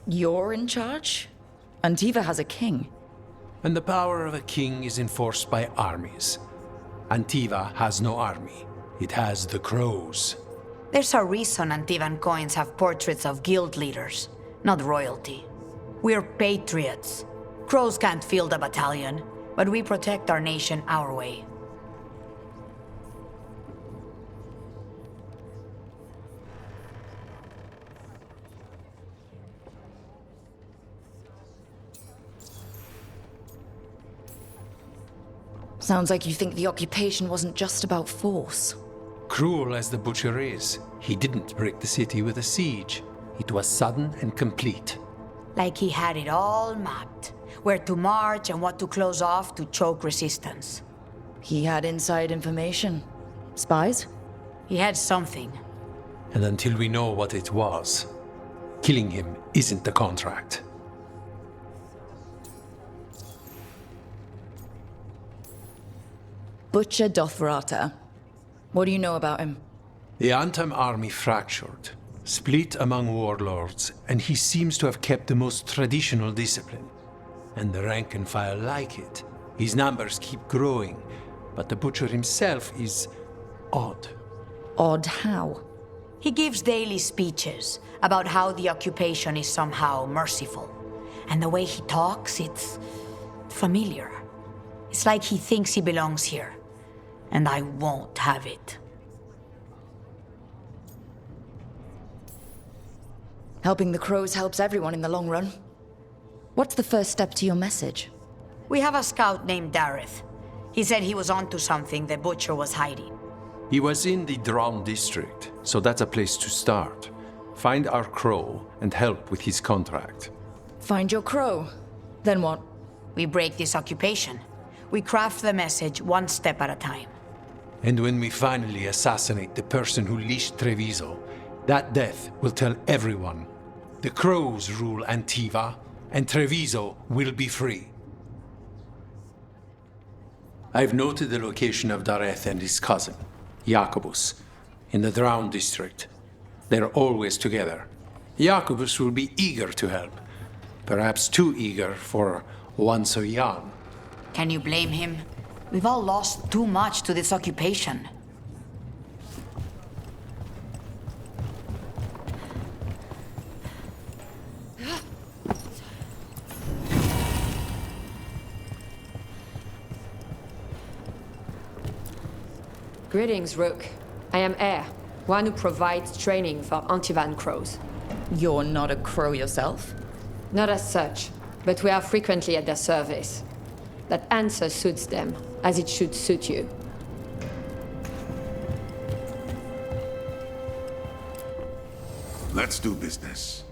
You're in charge? Antiva has a king. And the power of a king is enforced by armies. Antiva has no army. It has the crows. There's a reason Antivan coins have portraits of guild leaders, not royalty. We're patriots. Crows can't field a battalion, but we protect our nation our way. Sounds like you think the occupation wasn't just about force. Cruel as the butcher is, he didn't break the city with a siege. It was sudden and complete. Like he had it all mapped. Where to march and what to close off to choke resistance. He had inside information. Spies? He had something. And until we know what it was, killing him isn't the contract. Butcher Dothrata. What do you know about him? The Antam army fractured, split among warlords, and he seems to have kept the most traditional discipline. And the rank and file like it. His numbers keep growing, but the butcher himself is odd. Odd how? He gives daily speeches about how the occupation is somehow merciful. And the way he talks, it's familiar. It's like he thinks he belongs here. And I won't have it. Helping the crows helps everyone in the long run. What's the first step to your message? We have a scout named Dareth. He said he was onto something the butcher was hiding. He was in the Drown district, so that's a place to start. Find our crow and help with his contract. Find your crow. Then what? We break this occupation. We craft the message one step at a time. And when we finally assassinate the person who leashed Treviso, that death will tell everyone. The crows rule Antiva, and Treviso will be free. I've noted the location of Dareth and his cousin, Jacobus, in the Drown district. They're always together. Jacobus will be eager to help. Perhaps too eager for one so young. Can you blame him? We've all lost too much to this occupation. Greetings, Rook. I am Air, one who provides training for Antivan crows. You're not a crow yourself? Not as such, but we are frequently at their service. That answer suits them, as it should suit you. Let's do business.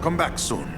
Come back soon.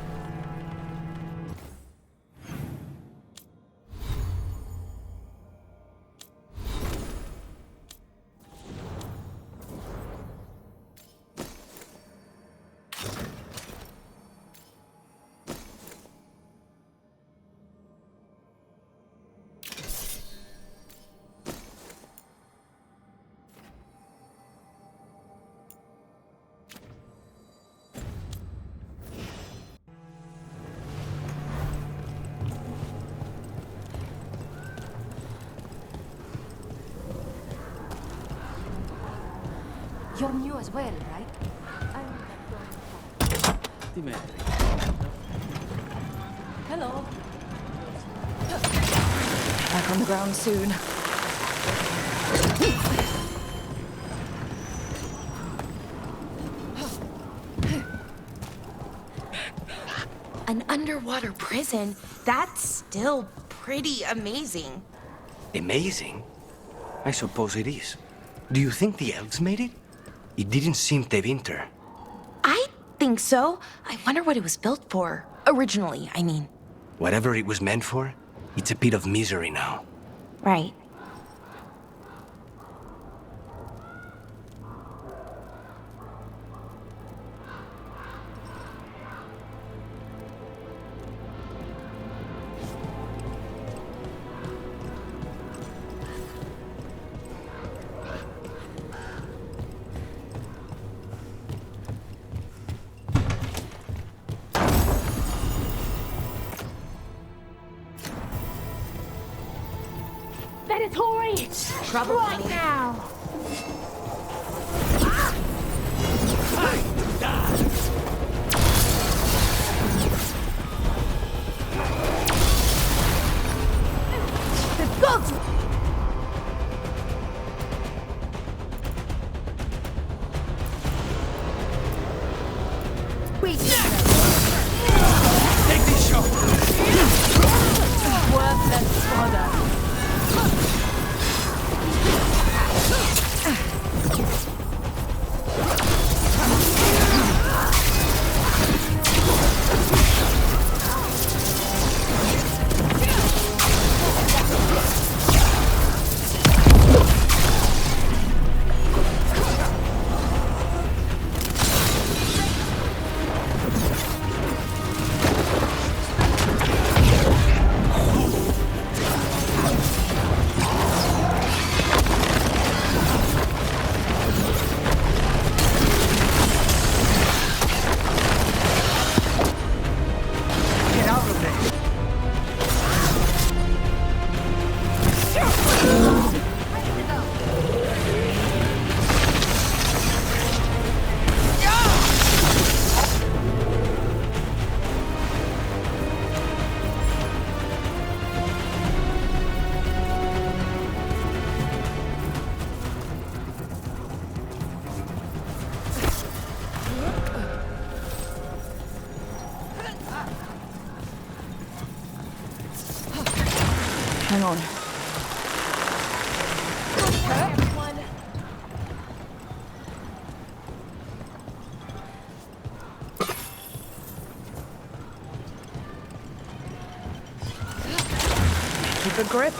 You're new as well, right? Hello. Back on the ground soon. An underwater prison? That's still pretty amazing. Amazing? I suppose it is. Do you think the elves made it? It didn't seem to winter. I think so. I wonder what it was built for. Originally, I mean. Whatever it was meant for, it's a pit of misery now. Right. Predatory! Trouble right coming. now! The gods! Wait! Take this shot! Worthless fodder! Hang on. Keep a grip.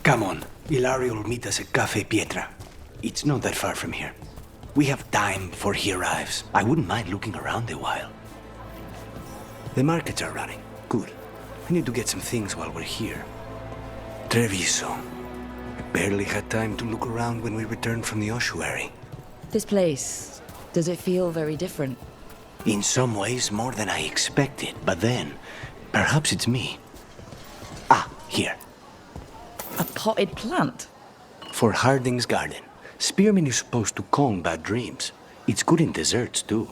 Come on, Ilario will meet us at Cafe Pietra. It's not that far from here. We have time before he arrives. I wouldn't mind looking around a while. The markets are running. Good. I need to get some things while we're here. Treviso. I barely had time to look around when we returned from the ossuary. This place, does it feel very different? In some ways, more than I expected. But then, perhaps it's me. Ah, here. A potted plant? For Harding's garden. Spearmint is supposed to calm bad dreams. It's good in desserts, too.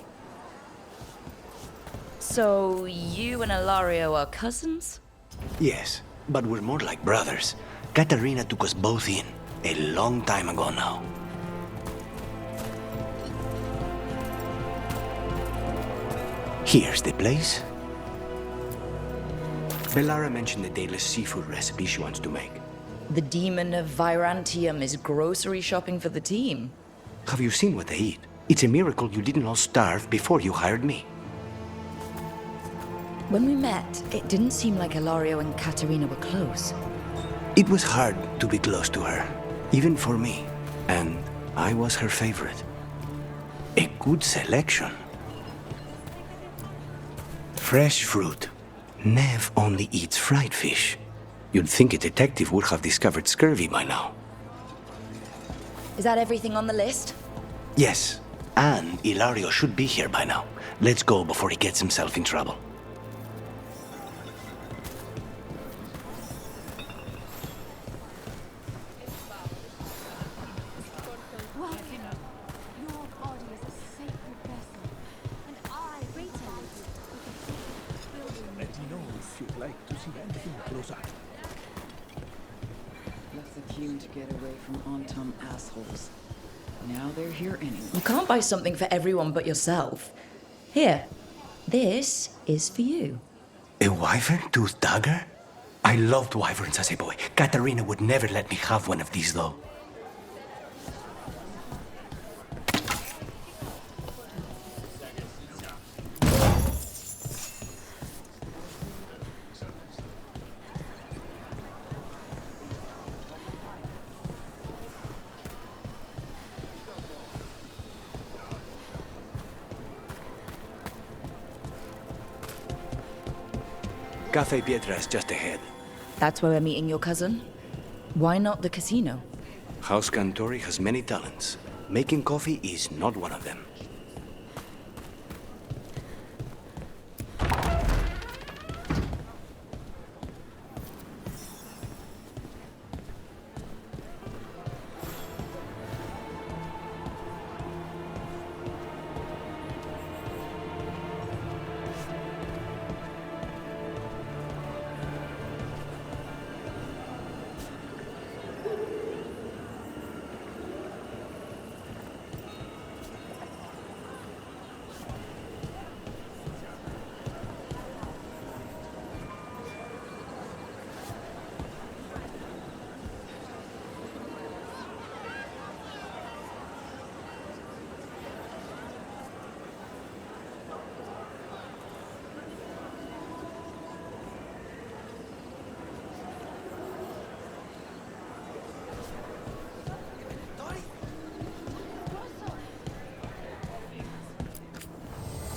So, you and Ilario are cousins? Yes, but we're more like brothers. Katarina took us both in, a long time ago now. Here's the place. Bellara mentioned the dayless seafood recipe she wants to make. The demon of Virantium is grocery shopping for the team. Have you seen what they eat? It's a miracle you didn't all starve before you hired me. When we met, it didn't seem like Ilario and Katerina were close. It was hard to be close to her, even for me. And I was her favorite. A good selection. Fresh fruit. Nev only eats fried fish. You'd think a detective would have discovered scurvy by now. Is that everything on the list? Yes, and Ilario should be here by now. Let's go before he gets himself in trouble. Your body is a sacred vessel, and I return Let me know if you'd like to see anything closer. Left the team to get away from on-tom assholes. Now they're here anyway. You can't buy something for everyone but yourself. Here, this is for you. A wyvern tooth dagger? I loved wyverns as a boy. Katerina would never let me have one of these, though. Cafe Pietra is just ahead. That's where we're meeting your cousin? Why not the casino? House Cantori has many talents. Making coffee is not one of them.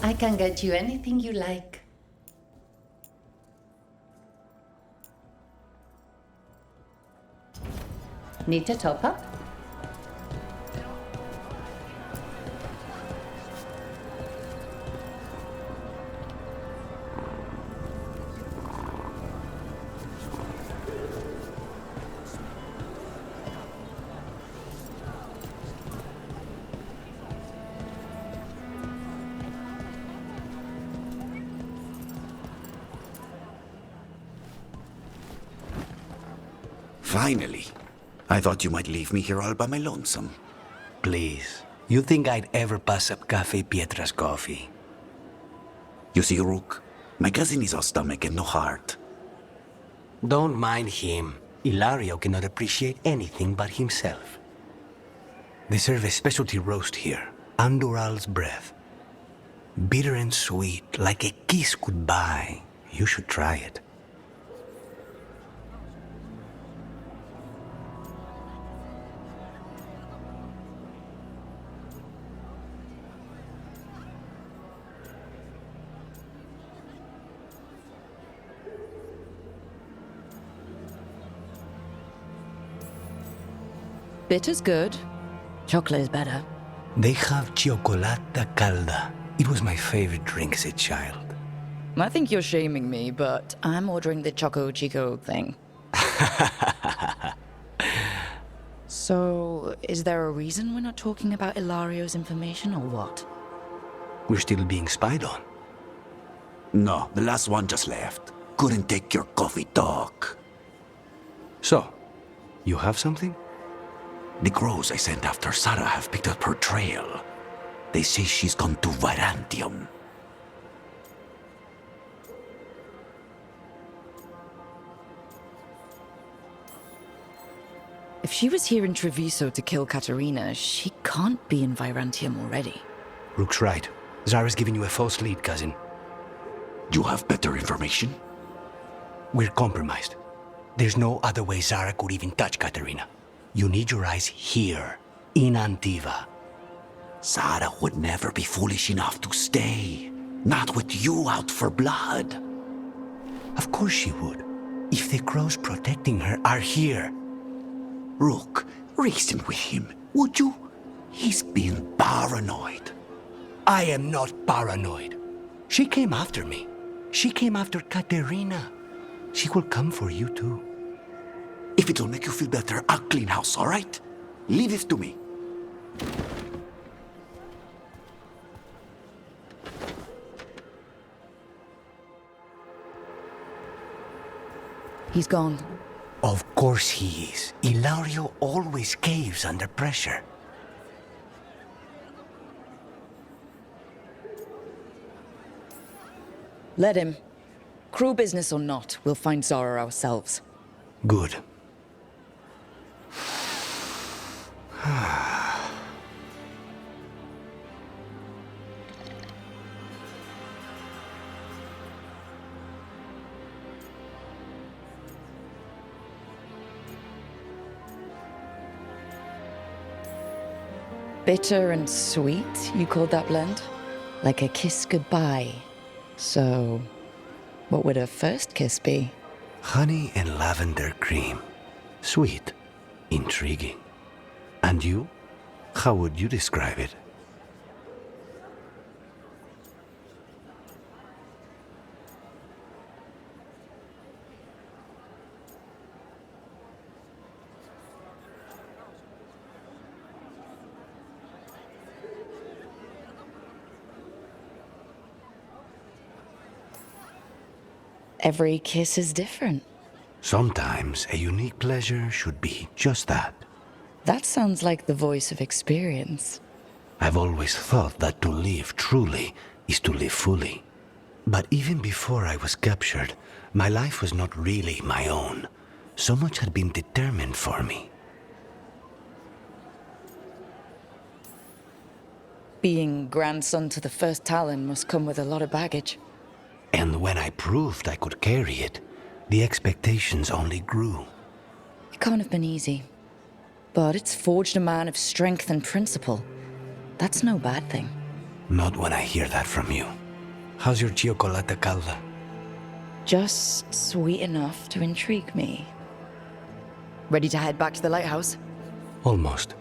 I can get you anything you like. Need to top up? Finally. I thought you might leave me here all by my lonesome. Please. You think I'd ever pass up Cafe Pietra's coffee? You see, Rook, my cousin is all stomach and no heart. Don't mind him. Ilario cannot appreciate anything but himself. They serve a specialty roast here, Andoral's breath. Bitter and sweet, like a kiss goodbye. You should try it. Bitter's good. Chocolate is better. They have chocolata calda. It was my favorite drink as a child. I think you're shaming me, but I'm ordering the Choco Chico thing. So, is there a reason we're not talking about Ilario's information, or what? We're still being spied on. No, the last one just left. Couldn't take your coffee talk. So, you have something? The crows I sent after Sarah have picked up her trail. They say she's gone to Virantium. If she was here in Treviso to kill Katerina, she can't be in Virantium already. Rook's right. Zara's giving you a false lead, cousin. You have better information? We're compromised. There's no other way Zara could even touch Katerina. You need your eyes here, in Antiva. Zara would never be foolish enough to stay. Not with you out for blood. Of course she would. If the crows protecting her are here. Rook, reason with him, would you? He's being paranoid. I am not paranoid. She came after me. She came after Katerina. She will come for you too. If it'll make you feel better, I'll clean house, all right? Leave this to me. He's gone. Of course he is. Ilario always caves under pressure. Let him. Crew business or not, we'll find Zara ourselves. Good. Bitter and sweet, you called that blend? Like a kiss goodbye. So, what would a first kiss be? Honey and lavender cream. Sweet. Intriguing. And you? How would you describe it? Every kiss is different. Sometimes a unique pleasure should be just that. That sounds like the voice of experience. I've always thought that to live truly is to live fully. But even before I was captured, my life was not really my own. So much had been determined for me. Being grandson to the first Talon must come with a lot of baggage. And when I proved I could carry it, the expectations only grew. It can't have been easy. But it's forged a man of strength and principle. That's no bad thing. Not when I hear that from you. How's your chocolate calda? Just sweet enough to intrigue me. Ready to head back to the lighthouse? Almost.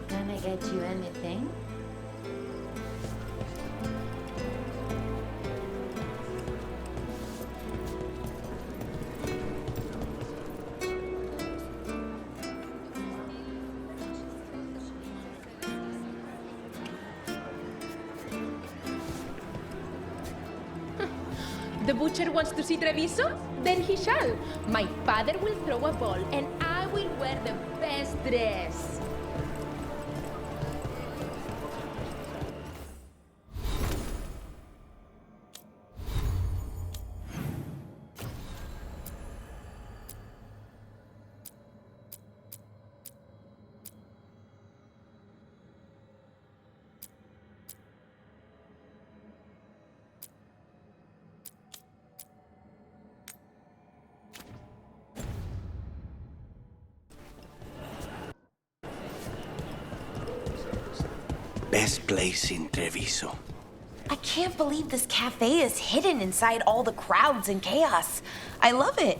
Can I get you anything? The butcher wants to see Treviso? Then he shall. My father will throw a ball, and I will wear the best dress. best place in Treviso. I can't believe this cafe is hidden inside all the crowds and chaos. I love it.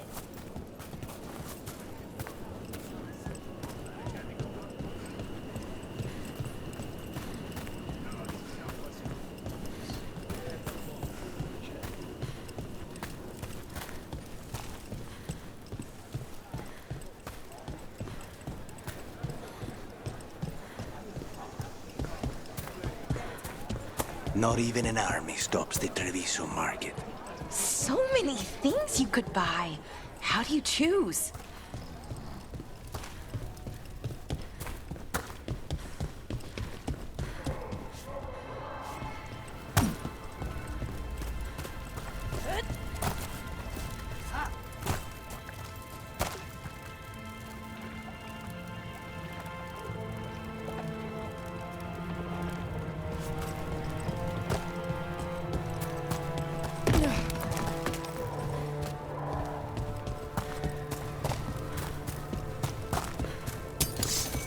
Not even an army stops the Treviso market. So many things you could buy. How do you choose?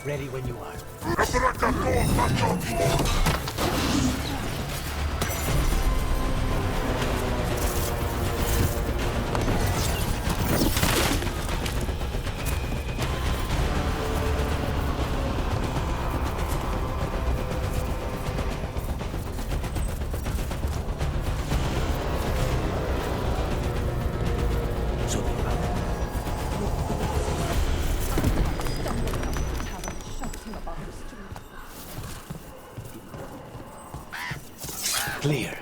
Ready when you are. Clear.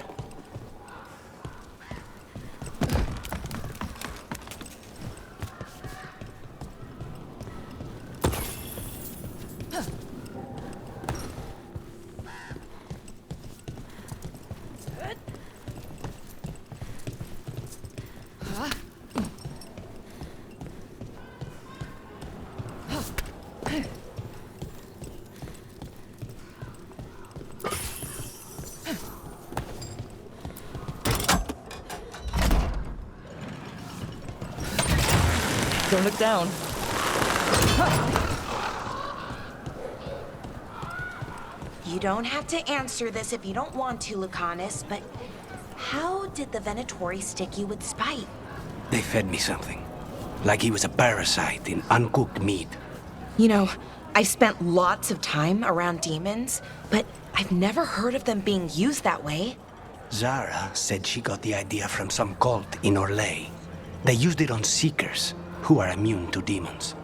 Don't look down. You don't have to answer this if you don't want to, Lucanus, but how did the Venatori stick you with spite? They fed me something. Like he was a parasite in uncooked meat. You know, I've spent lots of time around demons, but I've never heard of them being used that way. Zara said she got the idea from some cult in Orlais. They used it on seekers who are immune to demons.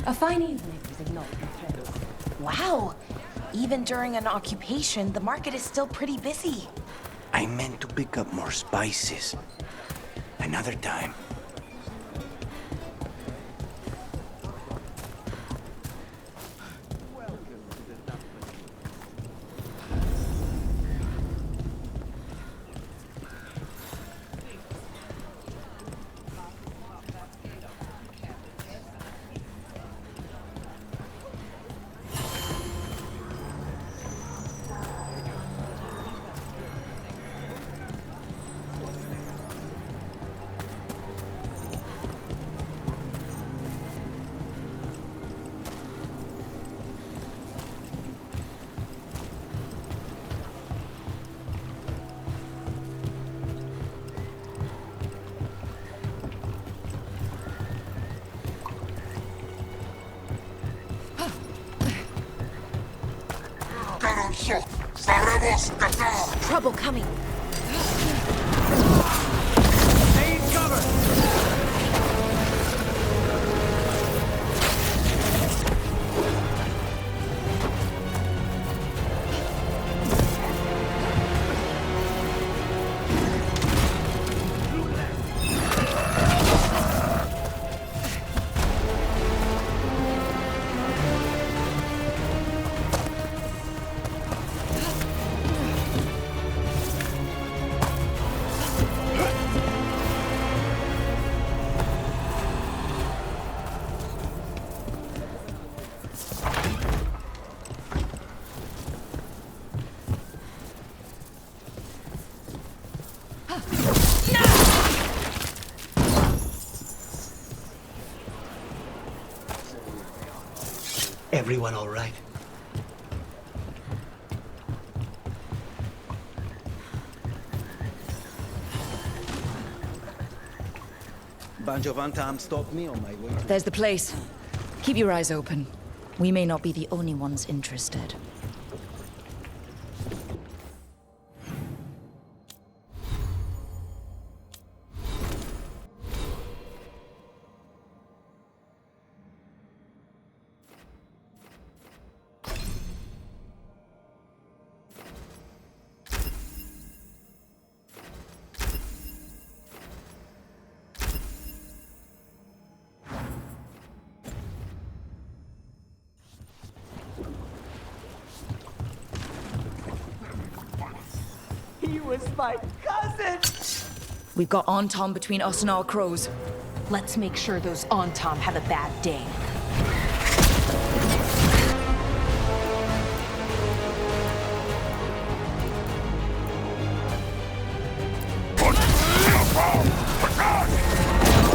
A fine evening was acknowledged. Wow! Even during an occupation, the market is still pretty busy. I meant to pick up more spices. Another time. Trouble coming. Take cover! everyone all right? Bunch of Antam stopped me on my way. There's the place. Keep your eyes open. We may not be the only ones interested. He was my cousin! We've got Anton between us and our crows. Let's make sure those Antom have a bad day.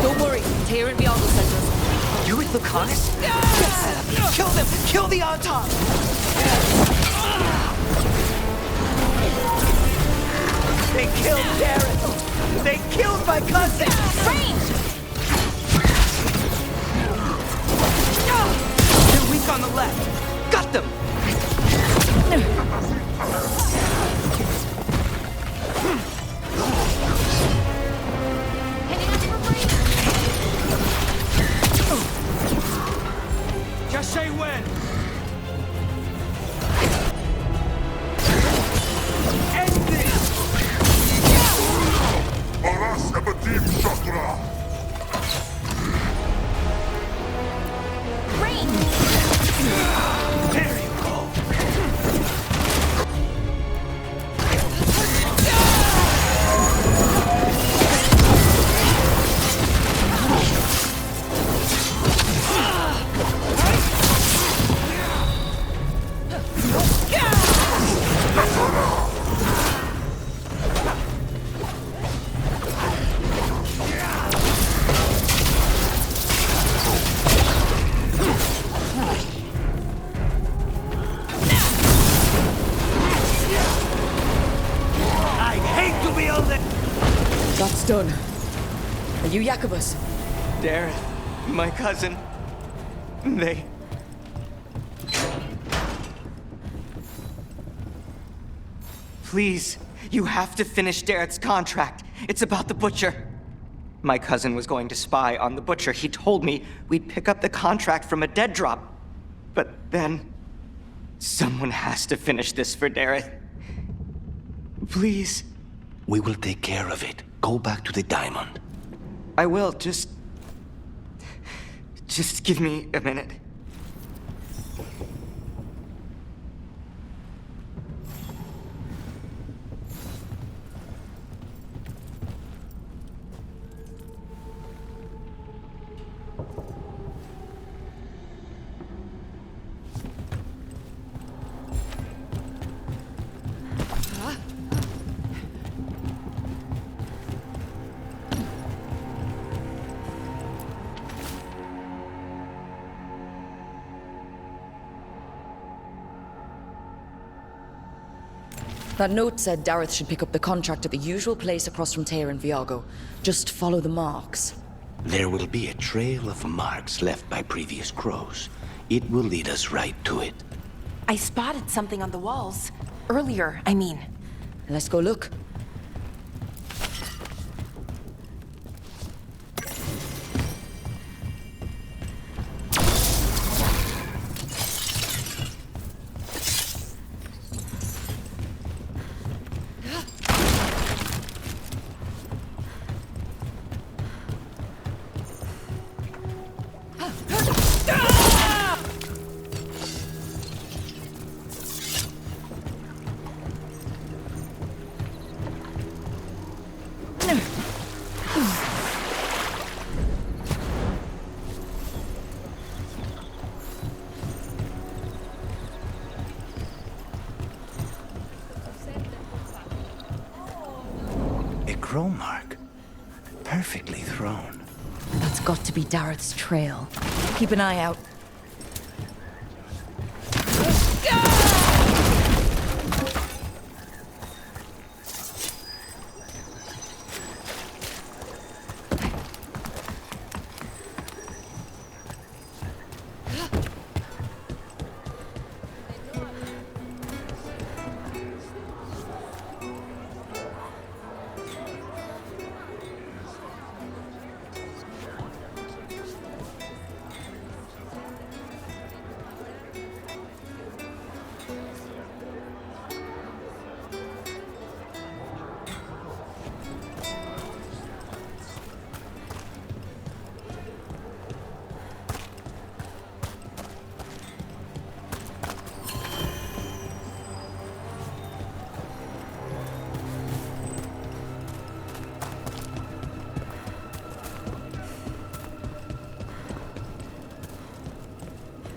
Don't worry, Tyr and Viago sent us. You're with Lucanus? Yes! Kill them! Kill the Antom! They killed Darren! They killed my cousin! Range! They're weak on the left! Got them! Just say when! End this! There you go! I hate to be on the... That's done. Are you Jacobus? Darren, my cousin, they... Please, you have to finish Darrett's contract. It's about the Butcher. My cousin was going to spy on the Butcher. He told me we'd pick up the contract from a dead drop. But then... someone has to finish this for Darrett. Please. We will take care of it. Go back to the diamond. I will, just give me a minute. That note said Dareth should pick up the contract at the usual place across from Tyr and Viago. Just follow the marks. There will be a trail of marks left by previous crows. It will lead us right to it. I spotted something on the walls. Earlier, I mean. Let's go look. Crow mark. Perfectly thrown. That's got to be Dareth's trail. Keep an eye out.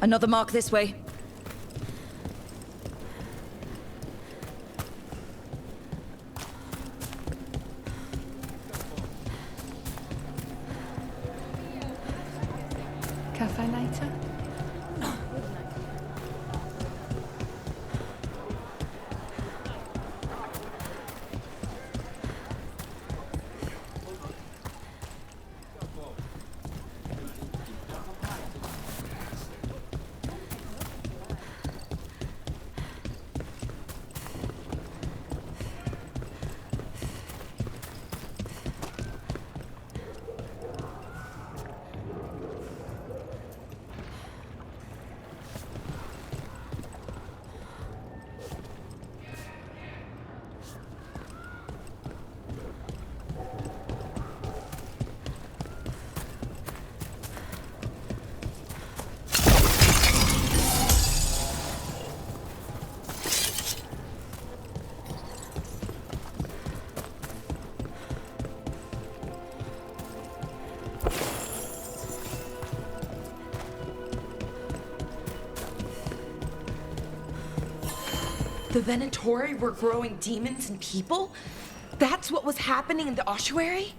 Another mark this way. Cafe later? The Venatori were growing demons and people? That's what was happening in the ossuary?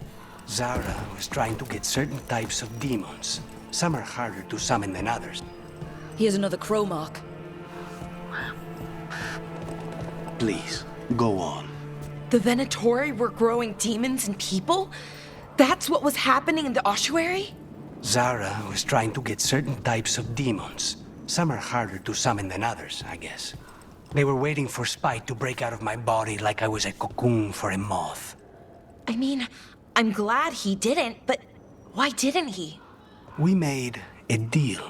Zara was trying to get certain types of demons. Some are harder to summon than others. Here's another crow mark. Please, go on. The Venatori were growing demons and people? That's what was happening in the ossuary? Zara was trying to get certain types of demons. Some are harder to summon than others, I guess. They were waiting for Spite to break out of my body like I was a cocoon for a moth. I mean, I'm glad he didn't, but why didn't he? We made a deal.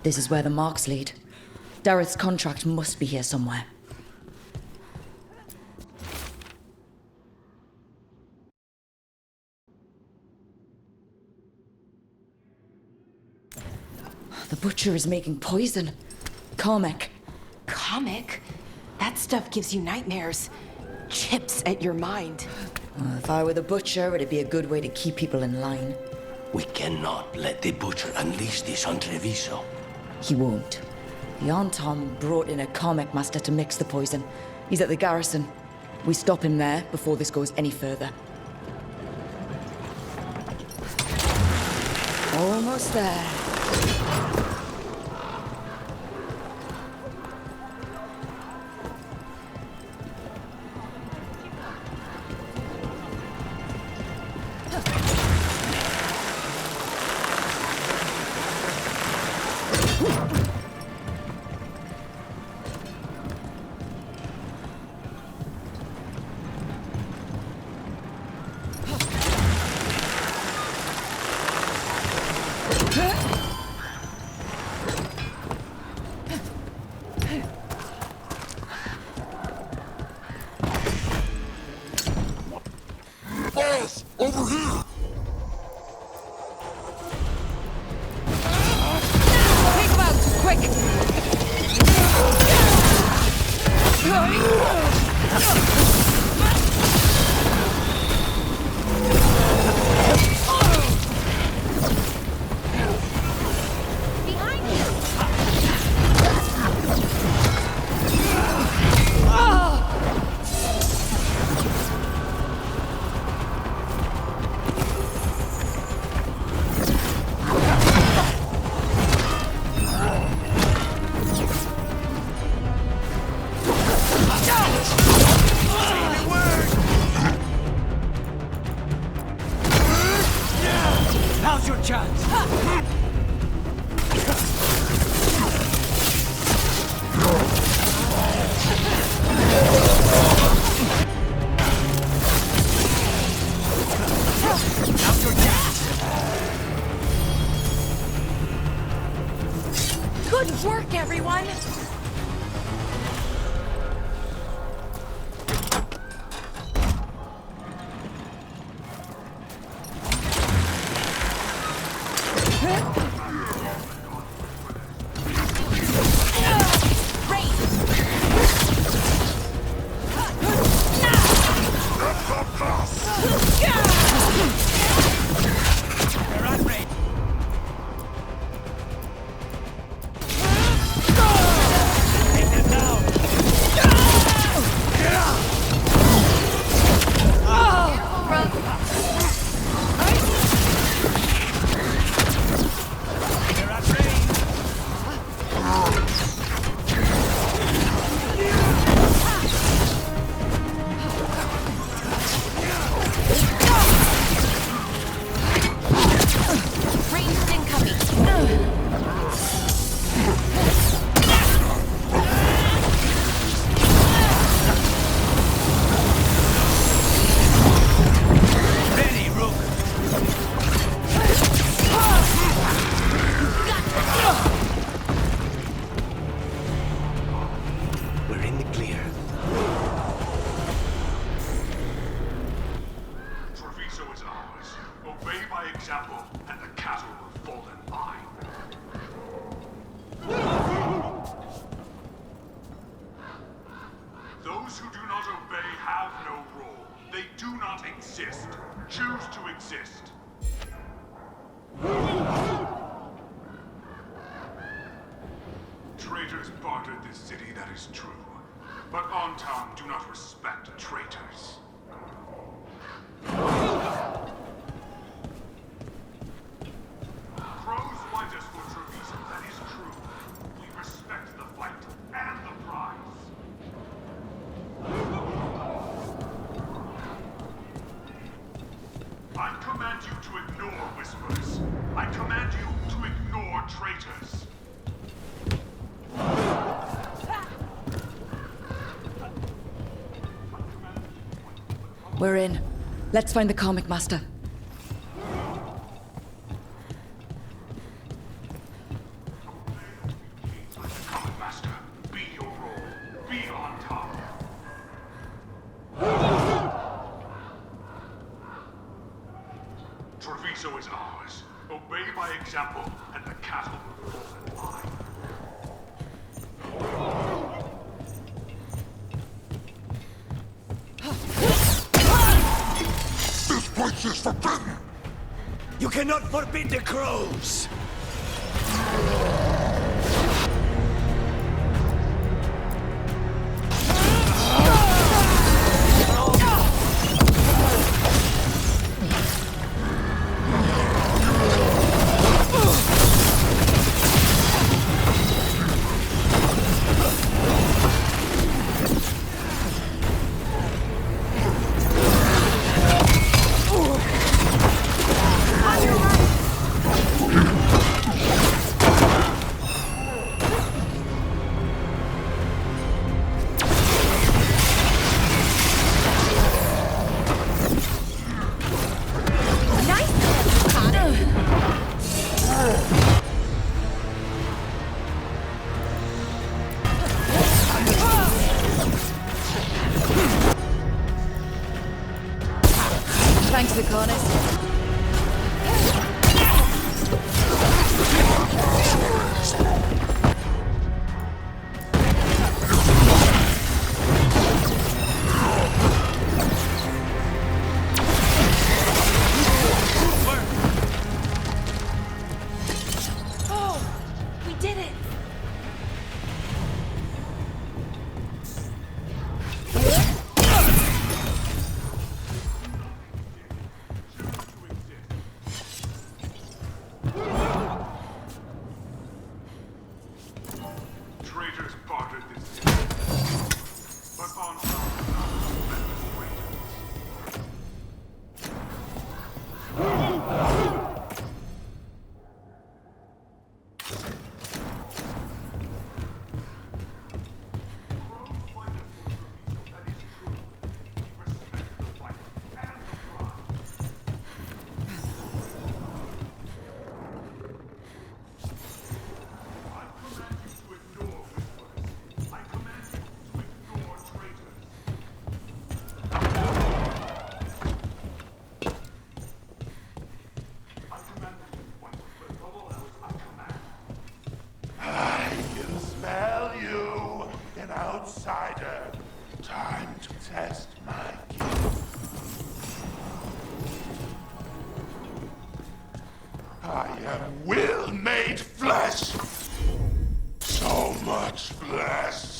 This is where the marks lead. Dareth's contract must be here somewhere. The butcher is making poison. Comic. Comic? That stuff gives you nightmares. Chips at your mind. If I were the butcher, it'd be a good way to keep people in line. We cannot let the butcher unleash this on Treviso. He won't. The Anton brought in a comic master to mix the poison. He's at the garrison. We stop him there before this goes any further. Almost there. Over here! Take him out! Quick! choose to exist. Traitors bartered this city, that is true. But Ontom do not respect traitors. Crows fight us for Treviso, that is true. We respect the fight and the prize. I command you to ignore whispers. I command you to ignore traitors. We're in. Let's find the comic master. Comic Master, be your role. Be on top. Treviso is ours. Obey by example, and the cattle will fall in line. This place is forbidden! You cannot forbid the crows! Thanks, Lucanus. Traitors bartered this city. But Ontom does not respect outsider. Time to test my gift. I am will made flesh. So much flesh.